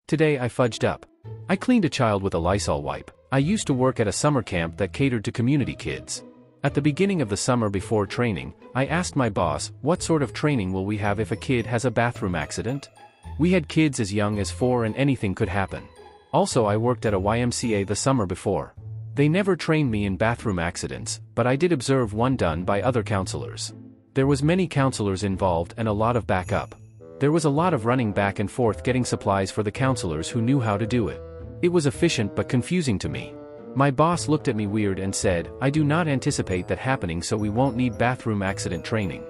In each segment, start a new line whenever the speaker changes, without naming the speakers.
Today I fudged up. I cleaned a child with a Lysol wipe. I used to work at a summer camp that catered to community kids. At the beginning of the summer before training, I asked my boss, what sort of training will we have if a kid has a bathroom accident? We had kids as young as 4 and anything could happen. Also, I worked at a YMCA the summer before. They never trained me in bathroom accidents, but I did observe one done by other counselors. There was many counselors involved and a lot of backup. There was a lot of running back and forth getting supplies for the counselors who knew how to do it. It was efficient but confusing to me. My boss looked at me weird and said, I do not anticipate that happening, so we won't need bathroom accident training.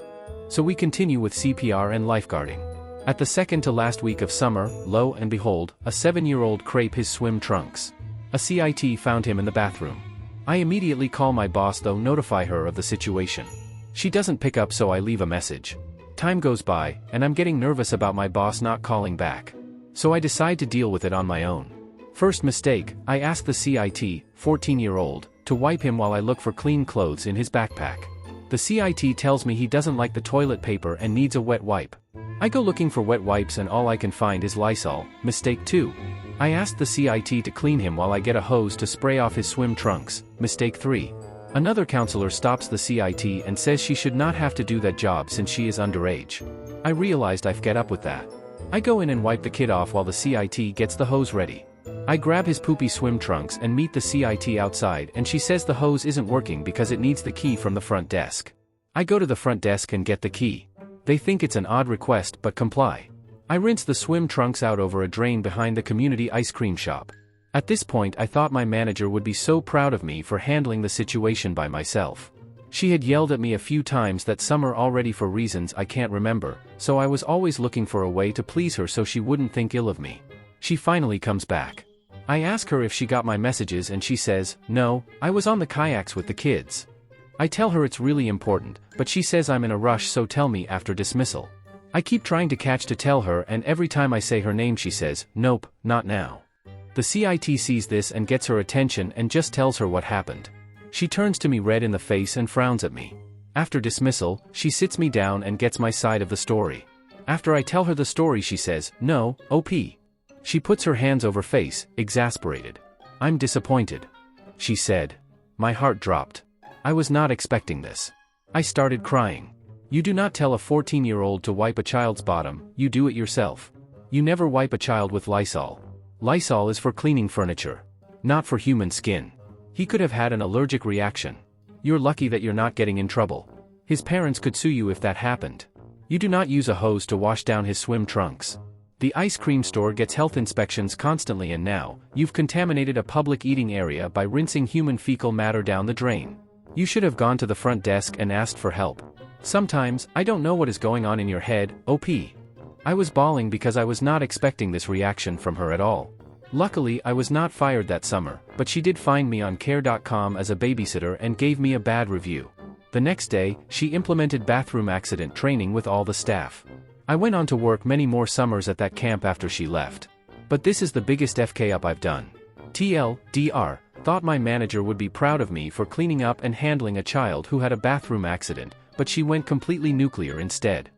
So we continue with CPR and lifeguarding. At the second to last week of summer, lo and behold, a 7-year-old craped his swim trunks. A CIT found him in the bathroom. I immediately call my boss, though notify her of the situation. She doesn't pick up, so I leave a message. Time goes by, and I'm getting nervous about my boss not calling back. So I decide to deal with it on my own. First mistake, I ask the CIT, 14-year-old, to wipe him while I look for clean clothes in his backpack. The CIT tells me he doesn't like the toilet paper and needs a wet wipe. I go looking for wet wipes and all I can find is Lysol. Mistake 2. I ask the CIT to clean him while I get a hose to spray off his swim trunks. Mistake 3. Another counselor stops the CIT and says she should not have to do that job since she is underage. I realized I've fed up with that. I go in and wipe the kid off while the CIT gets the hose ready. I grab his poopy swim trunks and meet the CIT outside, and she says the hose isn't working because it needs the key from the front desk. I go to the front desk and get the key. They think it's an odd request but comply. I rinse the swim trunks out over a drain behind the community ice cream shop. At this point I thought my manager would be so proud of me for handling the situation by myself. She had yelled at me a few times that summer already for reasons I can't remember, so I was always looking for a way to please her so she wouldn't think ill of me. She finally comes back. I ask her if she got my messages and she says, no, I was on the kayaks with the kids. I tell her it's really important, but she says I'm in a rush, so tell me after dismissal. I keep trying to catch to tell her, and every time I say her name she says, nope, not now. The CIT sees this and gets her attention and just tells her what happened. She turns to me red in the face and frowns at me. After dismissal, she sits me down and gets my side of the story. After I tell her the story she says, no, OP. She puts her hands over face, exasperated. I'm disappointed. She said. My heart dropped. I was not expecting this. I started crying. You do not tell a 14-year-old to wipe a child's bottom, you do it yourself. You never wipe a child with Lysol. Lysol is for cleaning furniture, not for human skin. He could have had an allergic reaction. You're lucky that you're not getting in trouble. His parents could sue you if that happened. You do not use a hose to wash down his swim trunks. The ice cream store gets health inspections constantly, and now, you've contaminated a public eating area by rinsing human fecal matter down the drain. You should have gone to the front desk and asked for help. Sometimes, I don't know what is going on in your head, OP. I was bawling because I was not expecting this reaction from her at all. Luckily, I was not fired that summer, but she did find me on care.com as a babysitter and gave me a bad review. The next day, she implemented bathroom accident training with all the staff. I went on to work many more summers at that camp after she left. But this is the biggest FK up I've done. TLDR, thought my manager would be proud of me for cleaning up and handling a child who had a bathroom accident, but she went completely nuclear instead.